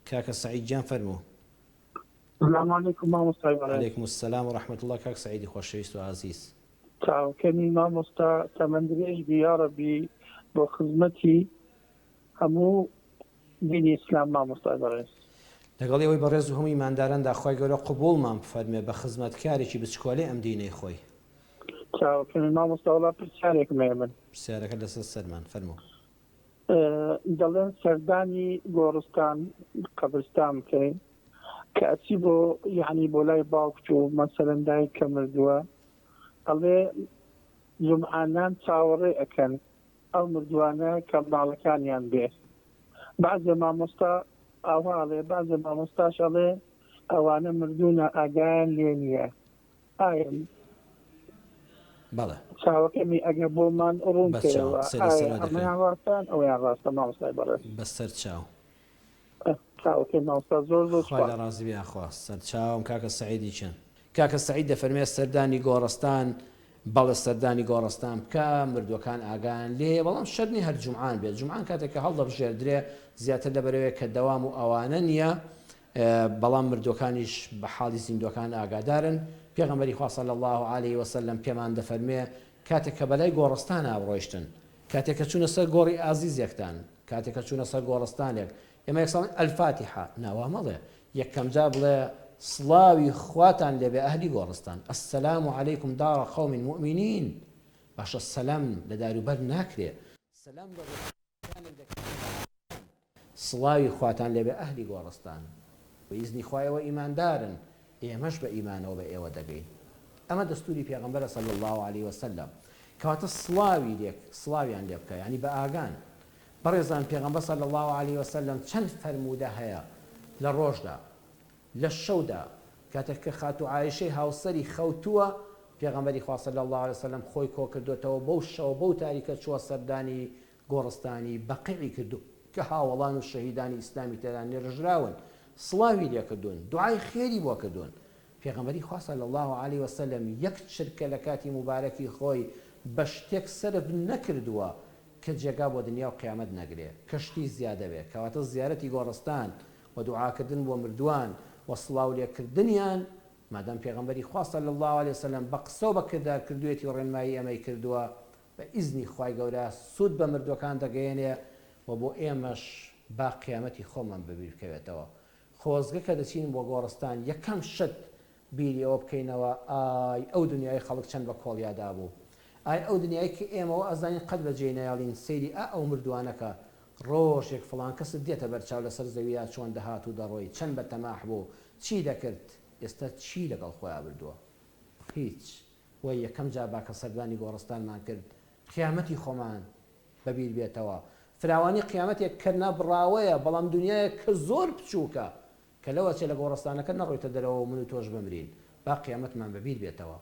کاکە سعید جان فەرموو. السلام عليكم مامۆستا بەڕێز. عەلەیکم السەلام وڕەحمەتوڵڵا. کاک سعیدی خۆشەویست و عەزیز. چاوەکەمی مامۆستا تەمەندرێژ بی یا ڕەبی بۆ خزمەتی هەموو دینی ئیسلام مامۆستا بەڕێز. لەگەڵ ئەوەی بەڕێز و هەموو ئیمانداراندا خوای گەورە قبوڵمان بفەرمێ بە خزمەتکارێکی بچکۆلەی ئەم دینەی خۆی. چاوەکەمی مامۆستا وەڵا پرسیارێکم هەیە من. پرسیارەکە لەسەر سەرمان فەرموو. دەڵێن سەردانی گۆڕستان قەبرستان بکەین کە ئەچی بۆ یعنی بۆ لای باوکت و مەسەلەن دایک کە مردووە ئەڵێ جمعانان چاوەڕێ ئەکەن ئەو مردووانە کە ماڵەکانیان بێ. بعضێ مامۆستا ئاواڵێ بعضێ مامۆستاش ئەڵێ ئەوانە مردوونە ئاگایان لێ نییە. ئایا بەڵێ چاوەکەمی ئەگە بۆمان ڕوون کردەوە ئەمەیان ڕاستان ئەویان ڕاستە مامۆستای بەڕێز. بەسەر چاو چاوەکەی مامۆستا زۆر زۆر خوای لە ڕازی بیان خوا. سەر چاوم کاکە سعیدی چەند. کاکە سعید دەفەرمێ سەردانی گۆڕستان بەڵێ سەردانی گۆڕستان بکە مردوەکان ئاگایان لێ، بەڵام شەرنی هەر جومعان بێت. جومعان کاتێککە هەڵدەبژێردرێ زیاتر لەبەرەوەی کە دەوام و ئەوانە نییە، بەڵام مردوەکانیش بە حاڵی زیندوەکان ئاگادارن. پێغەمبەری خوا صلی الله علیه وسلم پێمان دەفەرمێ کاتێک کە بەلای گۆڕستان ئابڕۆیشتن، کاتێک کە چوونە سەر گۆڕی ئازیزێکتان، کاتێک کە چوونە سەر گۆڕستانێک، ئێمە یەکساڵ ئەلفاتیحە ناوا مەڵێ، یەکەم جا بڵێ سڵاوی خواتان لێبێ ئەهلی گۆڕستان، ئەسسەلام عەلەیکم دارە قەوم مؤمنین. باشە سەلام لە داروبەر ناکرێ، سەلام لە سڵاوی خواتان لێبێ ئەهلی گۆڕستان. بەئیزنی خوایەوە ئیماندارن، ئێمەش بە ئیمانەوە بە ئێوە دەگەین. ئەمە دەستوری پێغەمبەرە صلی الله علیه وسلم کەواتە سڵاویان لێ بکە، یعنی بە ئاگان. بەڕێزان پێغەمبەر صلی الله علیه وسلم چەند فەرموودە هەیە لە ڕۆژدا لە شەودا کاتێک کە خاتو عایشەی هاوسەری خەوتووە، پێغەمبەری خوا صلی الله علیه وسلم خۆی کۆ کردوێتەوە بەو شەو بەو تاریکە چووە سەردانی گۆڕستانی بەقیعی کردو کە هاوڵان و شەهیدانی ئیسلامی تێدا نێڕژراون، سڵاوی لێ کردوون، دوعای خێری بۆ کردوون. پێغەمبەری خوا صلی الله علیه وسلم یەک چرکە لە کاتی مبارەکی خۆی بە شتێک سرف نەکردووە کە جێگا بۆ دنیا و قیامەت نەگرێ، کەشتی زیادە بێ. کەواتە زیارەتی گۆڕستان و دوعاکردن بۆ مردووان و سڵاو لێکردنیان مادام پێغەمبەری خوا صلی الله علیه وسلم بە قسە و بە کردار کردوێتی و ڕێنمایی ئەمەی کردووە، بە ئیزنی خوای گەورە سوود بە مردوەکان دەگەیەنێ و بۆ ئێمەش با قیامەتی خۆمان بەبیر بکەوێتەوە. خۆزگە کە دەچین بۆ گۆڕستان یەکەم شت بیری ئەوە بکەینەوە ئای ئەو دنیای خەڵک چەند بە کۆڵیادا بوو، ئای ئەو دنیای کە ئێمەوە ئەزانین قەت بەجێ نەیاڵین سەیری ئەو مردووانەکە ڕۆژێک فڵان کەست دێتە بەرچاو لەسەر زەویدا چۆن دەهات و دەڕۆی چەند بە تەماح بوو چی دەکرد، ئێستا چی لەگەڵ خۆیان بردووە؟ هیچ. وەی یەکەم جا باکە سەردانی گۆڕستانمان کرد قیامەتی خۆمان بەبیر بێتەوە. فراوانی قیامەتێک کە نەبڕاوەیە بەڵام دنیایە کە زۆر بچووکە کە لەوە چێ لە گۆڕستانەکە نەڕۆیتە دەرەوە من و تۆش بمرین، با قیامەتمان بەبیر بێتەوە.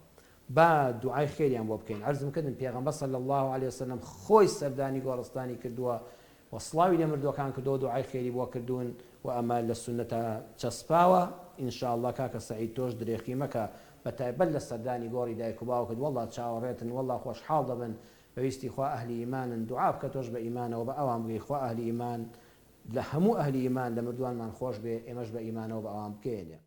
با دوعای خێریان بۆ بکەین. عەرزم کردم پێغەمبەر صلی الله علیه وسلم خۆی سەردانی گۆڕستانی کردووە و سڵاوی لێ مردووەکان کردووە، دوعای خێری بۆ کردوون و ئەمە لە سونەتە چەسپاوە. ئینشاءالله کاکە سەعید تۆش درێخی مەکە بە تایبەت لە سەردانی گۆڕی دایک و باوکت، وەڵڵا چاوەڕێتن، وەڵڵا خۆشحاڵ دەبن، بەویستی خوا ئەهلی ئیمانن، دوعا بکە تۆش بە ئیمانەوە بە ئەوان بگەی خوا ئەهلی ئیمان لە هەموو ئەهلی ئیمان لە مردووانمان خۆش بێ، ئێمەش بە ئیمانەوە بە ئەوان بگەینێ.